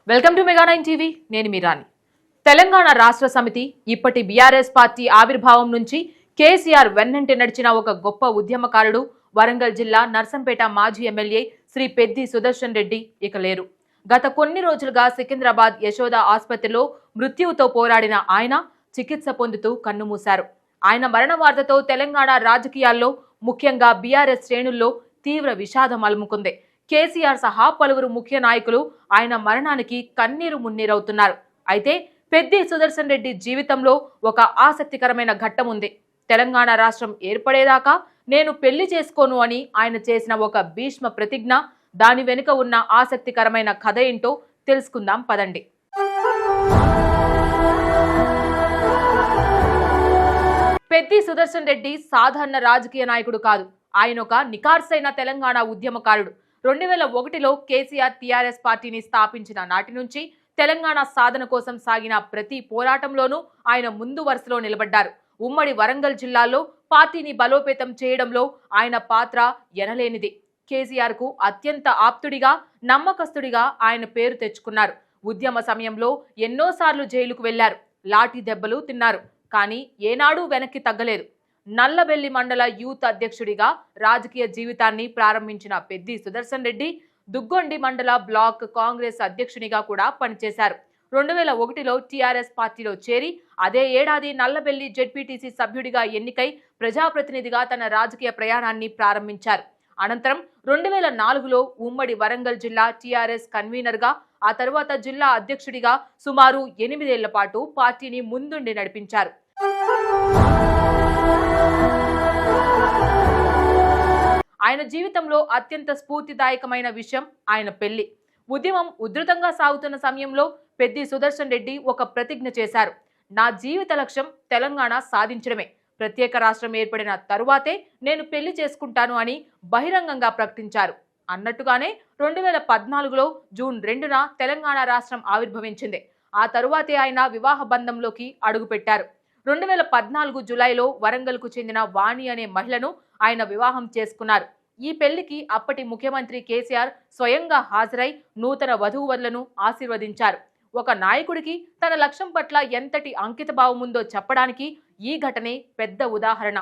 Welcome to మెగా9 TV. నేను మీ రాణి. తెలంగాణ రాష్ట్ర సమితి ఇప్పటి బీఆర్ఎస్ పార్టీ ఆవిర్భావం నుంచి కేసీఆర్ వెన్నంటి నడిచిన ఒక గొప్ప ఉద్యమకారుడు వరంగల్ జిల్లా నర్సంపేట మాజీ ఎమ్మెల్యే శ్రీ పెద్ది సుదర్శన్ రెడ్డి ఇక లేరు. గత కొన్ని రోజులుగా సికింద్రాబాద్ యశోద ఆసుపత్రిలో మృత్యువుతో పోరాడిన ఆయన చికిత్స పొందుతూ కన్నుమూశారు. ఆయన మరణ వార్తతో తెలంగాణ రాజకీయాల్లో ముఖ్యంగా బీఆర్ఎస్ శ్రేణుల్లో తీవ్ర విషాదం అలుముకుంది. కేసీఆర్ సహా పలువురు ముఖ్య నాయకులు ఆయన మరణానికి కన్నీరు మున్నీరవుతున్నారు. అయితే పెద్ది సుదర్శన్ రెడ్డి జీవితంలో ఒక ఆసక్తికరమైన ఘట్టం ఉంది. తెలంగాణ రాష్ట్రం ఏర్పడేదాకా నేను పెళ్లి చేసుకోను అని ఆయన చేసిన ఒక భీష్మ ప్రతిజ్ఞ, దాని వెనుక ఉన్న ఆసక్తికరమైన కథ ఏంటో తెలుసుకుందాం పదండి. పెద్ది సుదర్శన్ రెడ్డి సాధారణ రాజకీయ నాయకుడు కాదు. ఆయన ఒక నికార్సైన తెలంగాణ ఉద్యమకారుడు. 2001లో కేసీఆర్ టీఆర్ఎస్ పార్టీని స్థాపించిన నాటి నుంచి తెలంగాణ సాధన కోసం సాగిన ప్రతి పోరాటంలోనూ ఆయన ముందు వరుసలో నిలబడ్డారు. ఉమ్మడి వరంగల్ జిల్లాలో పార్టీని బలోపేతం చేయడంలో ఆయన పాత్ర ఎనలేనిది. కేసీఆర్ కు అత్యంత ఆప్తుడిగా, నమ్మకస్తుడిగా ఆయన పేరు తెచ్చుకున్నారు. ఉద్యమ సమయంలో ఎన్నోసార్లు జైలుకు వెళ్లారు, లాఠీ దెబ్బలు తిన్నారు. కానీ ఏనాడూ వెనక్కి తగ్గలేదు. నల్లబెల్లి మండల యూత్ అధ్యక్షుడిగా రాజకీయ జీవితాన్ని ప్రారంభించిన పెద్ది సుదర్శన్ రెడ్డి దుగ్గొండి మండల బ్లాక్ కాంగ్రెస్ అధ్యక్షునిగా కూడా పనిచేశారు. 2001లో టీఆర్ఎస్ పార్టీలో చేరి అదే ఏడాది నల్లబెల్లి జెడ్పీటీసీ సభ్యుడిగా ఎన్నికై ప్రజాప్రతినిధిగా తన రాజకీయ ప్రయాణాన్ని ప్రారంభించారు. అనంతరం 2004లో ఉమ్మడి వరంగల్ జిల్లా టీఆర్ఎస్ కన్వీనర్గా, ఆ తర్వాత జిల్లా అధ్యక్షుడిగా సుమారు 8 ఏళ్ల పాటు పార్టీని ముందుండి నడిపించారు. ఆయన జీవితంలో అత్యంత స్ఫూర్తిదాయకమైన విషయం ఆయన పెళ్లి. ఉద్యమం ఉధృతంగా సాగుతున్న సమయంలో పెద్ది సుదర్శన్ రెడ్డి ఒక ప్రతిజ్ఞ చేశారు. నా జీవిత లక్ష్యం తెలంగాణ సాధించడమే. ప్రత్యేక రాష్ట్రం ఏర్పడిన తరువాతే నేను పెళ్లి చేసుకుంటాను అని బహిరంగంగా ప్రకటించారు. అన్నట్టుగానే 2014లో జూన్ 2న తెలంగాణ రాష్ట్రం ఆవిర్భవించింది. ఆ తరువాతే ఆయన వివాహ బంధంలోకి అడుగుపెట్టారు. 2014 జులైలో వరంగల్కు చెందిన వాణి అనే మహిళను ఆయన వివాహం చేసుకున్నారు. ఈ పెళ్లికి అప్పటి ముఖ్యమంత్రి కేసీఆర్ స్వయంగా హాజరై నూతన వధూవరులను ఆశీర్వదించారు. ఒక నాయకుడికి తన లక్ష్యం పట్ల ఎంతటి అంకితభావం ఉందో చెప్పడానికి ఈ ఘటనే పెద్ద ఉదాహరణ.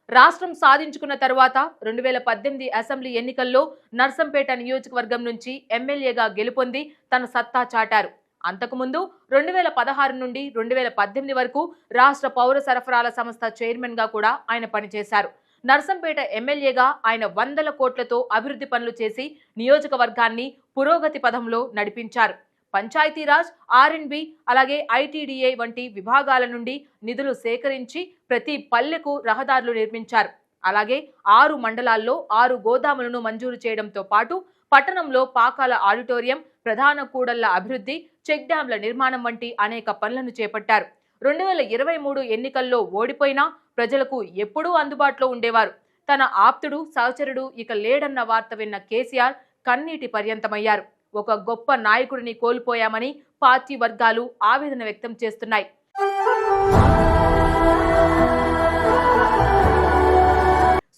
రాష్ట్రం సాధించుకున్న తరువాత 2018 అసెంబ్లీ ఎన్నికల్లో నర్సంపేట నియోజకవర్గం నుంచి ఎమ్మెల్యేగా గెలుపొంది తన సత్తా చాటారు. అంతకుముందు 2016 నుండి 2018 వరకు రాష్ట్ర పౌర సరఫరాల సంస్థ చైర్మన్ గా కూడా ఆయన పనిచేశారు. నర్సంపేట ఎమ్మెల్యేగా ఆయన 100 కోట్లతో అభివృద్ధి పనులు చేసి నియోజకవర్గాన్ని పురోగతి పథంలో నడిపించారు. పంచాయతీరాజ్, R&B, అలాగే ITDA వంటి విభాగాల నుండి నిధులు సేకరించి ప్రతి పల్లెకు రహదారులు నిర్మించారు. అలాగే 6 మండలాల్లో 6 గోదాములను మంజూరు చేయడంతో పాటు పట్టణంలో పాకాల ఆడిటోరియం, ప్రధాన కూడళ్ల అభివృద్ధి, చెక్ డ్యాంల నిర్మాణం వంటి అనేక పనులను చేపట్టారు. 2023 ఎన్నికల్లో ఓడిపోయినా ప్రజలకు ఎప్పుడూ అందుబాటులో ఉండేవారు. తన ఆప్తుడు, సహచరుడు ఇక లేడన్న వార్త విన్న కేసీఆర్ కన్నీటి పర్యంతమయ్యారు. ఒక గొప్ప నాయకుడిని కోల్పోయామని పార్టీ వర్గాలు ఆవేదన వ్యక్తం చేస్తున్నాయి.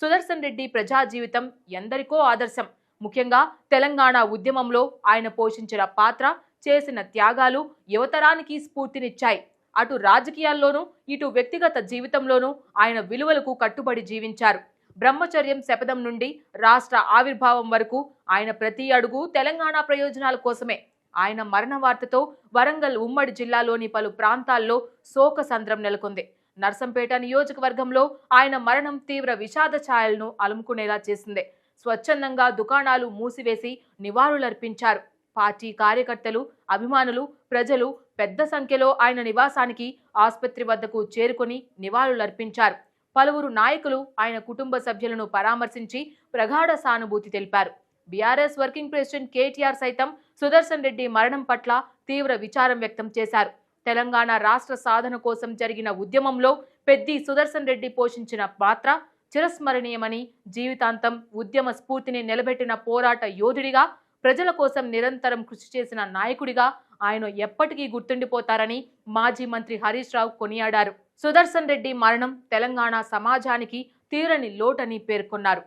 సుదర్శన్ రెడ్డి ప్రజా జీవితం ఎందరికో ఆదర్శం. ముఖ్యంగా తెలంగాణ ఉద్యమంలో ఆయన పోషించిన పాత్ర, చేసిన త్యాగాలు యువతరానికి స్ఫూర్తినిచ్చాయి. అటు రాజకీయాల్లోనూ ఇటు వ్యక్తిగత జీవితంలోనూ ఆయన విలువలకు కట్టుబడి జీవించారు. బ్రహ్మచర్యం శపథం నుండి రాష్ట్ర ఆవిర్భావం వరకు ఆయన ప్రతి అడుగు తెలంగాణ ప్రయోజనాల కోసమే. ఆయన మరణ వార్తతో వరంగల్ ఉమ్మడి జిల్లాలోని పలు ప్రాంతాల్లో శోకసంద్రం నెలకొంది. నర్సంపేట నియోజకవర్గంలో ఆయన మరణం తీవ్ర విషాద ఛాయలను అలుముకునేలా చేసింది. స్వచ్ఛందంగా దుకాణాలు మూసివేసి నివాళులర్పించారు. పార్టీ కార్యకర్తలు, అభిమానులు, ప్రజలు పెద్ద సంఖ్యలో ఆయన నివాసానికి, ఆసుపత్రి వద్దకు చేరుకుని నివాళులర్పించారు. పలువురు నాయకులు ఆయన కుటుంబ సభ్యులను పరామర్శించి ప్రగాఢ సానుభూతి తెలిపారు. బీఆర్ఎస్ వర్కింగ్ ప్రెసిడెంట్ కేటీఆర్ సైతం సుదర్శన్ రెడ్డి మరణం పట్ల తీవ్ర విచారం వ్యక్తం చేశారు. తెలంగాణ రాష్ట్ర సాధన కోసం జరిగిన ఉద్యమంలో పెద్ది సుదర్శన్ రెడ్డి పోషించిన పాత్ర చిరస్మరణీయమని, జీవితాంతం ఉద్యమ స్ఫూర్తిని నిలబెట్టిన పోరాట యోధుడిగా, ప్రజల కోసం నిరంతరం కృషి చేసిన నాయకుడిగా ఆయన ఎప్పటికీ గుర్తుండిపోతారని మాజీ మంత్రి హరీష్ రావు కొనియాడారు. సుదర్శన్ రెడ్డి మరణం తెలంగాణ సమాజానికి తీరని లోటని పేర్కొన్నారు.